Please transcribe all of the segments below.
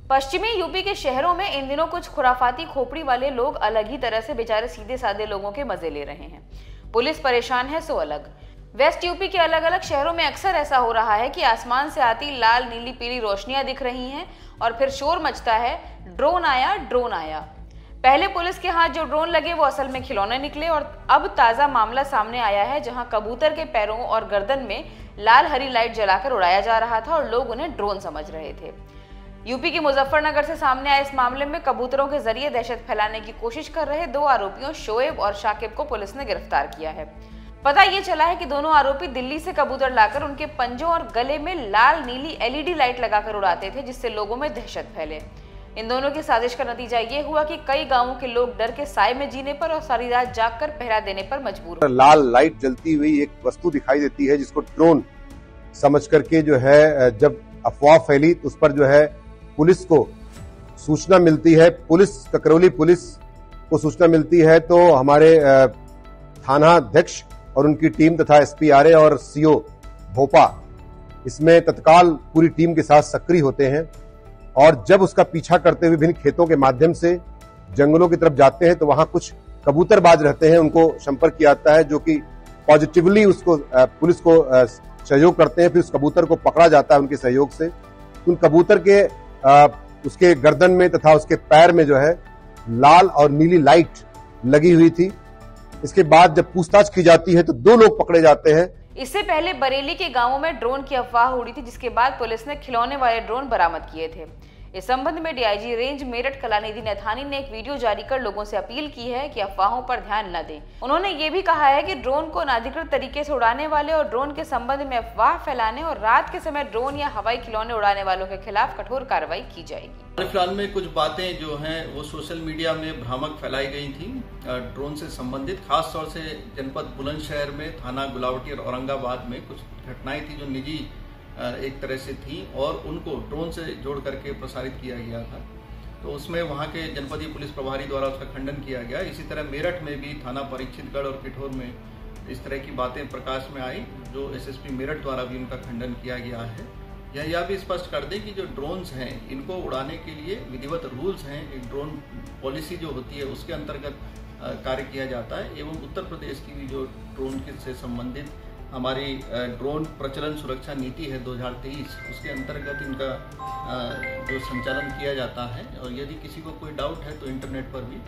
पश्चिमी यूपी के शहरों में इन दिनों कुछ खुराफाती खोपड़ी वाले लोग अलग ही तरह से बेचारे सीधे साधे लोगों के मजे ले रहे हैं। पुलिस परेशान है सो अलग। वेस्ट यूपी के अलग अलग शहरों में अक्सर ऐसा हो रहा है कि आसमान से आती लाल नीली पीली रोशनियां दिख रही हैं और फिर शोर मचता है, ड्रोन आया, ड्रोन आया। पहले पुलिस के हाथ जो ड्रोन लगे वो असल में खिलौने निकले और अब ताजा मामला सामने आया है जहां कबूतर के पैरों और गर्दन में लाल हरी लाइट जलाकर उड़ाया जा रहा था और लोग उन्हें ड्रोन समझ रहे थे। यूपी के मुजफ्फरनगर से सामने आए इस मामले में कबूतरों के जरिए दहशत फैलाने की कोशिश कर रहे 2 आरोपियों शोएब और शाकिब को पुलिस ने गिरफ्तार किया है। पता ये चला है कि दोनों आरोपी दिल्ली से कबूतर लाकर उनके पंजों और गले में लाल नीली LED लाइट लगाकर उड़ाते थे, जिससे लोगों में दहशत फैले। इन दोनों की साजिश का नतीजा ये हुआ कि कई गांवों के लोग डर के साए में जीने पर और सारी रात जागकर पहरा देने पर मजबूर। लाल लाइट जलती हुई एक वस्तु दिखाई देती है जिसको ड्रोन समझ करके जो है जब अफवाह फैली तो उस पर जो है पुलिस को सूचना मिलती है। ककरौली पुलिस को सूचना मिलती है तो हमारे थाना अध्यक्ष और उनकी टीम तथा SPRA और CO भोपा इसमें तत्काल पूरी टीम के साथ सक्रिय होते हैं और जब उसका पीछा करते हुए विभिन्न खेतों के माध्यम से जंगलों की तरफ जाते हैं तो वहां कुछ कबूतरबाज रहते हैं, उनको संपर्क किया जाता है जो कि पॉजिटिवली उसको पुलिस को सहयोग करते हैं। फिर उस कबूतर को पकड़ा जाता है उनके सहयोग से। उन कबूतर के उसके गर्दन में तथा उसके पैर में जो है लाल और नीली लाइट लगी हुई थी। इसके बाद जब पूछताछ की जाती है तो 2 लोग पकड़े जाते हैं। इससे पहले बरेली के गांवों में ड्रोन की अफवाह उड़ी थी, जिसके बाद पुलिस ने खिलौने वाले ड्रोन बरामद किए थे। इस संबंध में DIG रेंज मेरठ कलानिधि नैथानी ने एक वीडियो जारी कर लोगों से अपील की है कि अफवाहों पर ध्यान न दें। उन्होंने ये भी कहा है कि ड्रोन को अनाधिकृत तरीके से उड़ाने वाले और ड्रोन के संबंध में अफवाह फैलाने और रात के समय ड्रोन या हवाई खिलौने उड़ाने वालों के खिलाफ कठोर कार्रवाई की जाएगी। फिलहाल में कुछ बातें जो हैं वो सोशल मीडिया में भ्रामक फैलाई गई थी ड्रोन से संबंधित, खास तौर से जनपद बुलंदशहर में थाना गुलावटी और औरंगाबाद में कुछ घटनाएं थी जो निजी एक तरह से थी और उनको ड्रोन से जोड़ करके प्रसारित किया गया था। तो उसमें वहां के जनपदीय पुलिस प्रभारी द्वारा उसका खंडन किया गया। इसी तरह मेरठ में भी थाना परीक्षितगढ़ और किठौर में इस तरह की बातें प्रकाश में आई जो SSP मेरठ द्वारा भी उनका खंडन किया गया है। यह भी स्पष्ट कर दें कि जो ड्रोन्स हैं इनको उड़ाने के लिए विधिवत रूल्स हैं, एक ड्रोन पॉलिसी जो होती है उसके अंतर्गत कार्य किया जाता है। एवं उत्तर प्रदेश की भी जो ड्रोन से संबंधित हमारी ड्रोन प्रचलन सुरक्षा नीति है 2023, उसके अंतर्गत इनका जो संचालन किया जाता है। और यदि किसी को कोई डाउट है तो इंटरनेट पर भी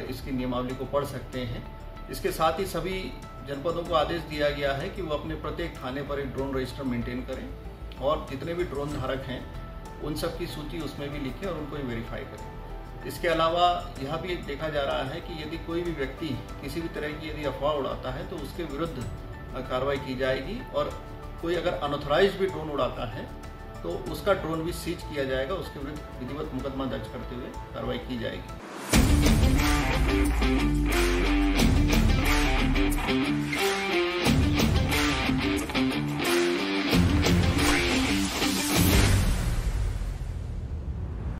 इसकी नियमावली को पढ़ सकते हैं। इसके साथ ही सभी जनपदों को आदेश दिया गया है कि वो अपने प्रत्येक थाने पर एक ड्रोन रजिस्टर मेंटेन करें और जितने भी ड्रोन धारक हैं उन सब की सूची उसमें भी लिखें और उनको वेरीफाई करें। इसके अलावा यह भी देखा जा रहा है कि यदि कोई भी व्यक्ति किसी भी तरह की यदि अफवाह उड़ाता है तो उसके विरुद्ध कार्रवाई की जाएगी और कोई अगर अनऑथराइज्ड भी ड्रोन उड़ाता है तो उसका ड्रोन भी सीज किया जाएगा, उसके विरुद्ध विधिवत मुकदमा दर्ज करते हुए कार्रवाई की जाएगी।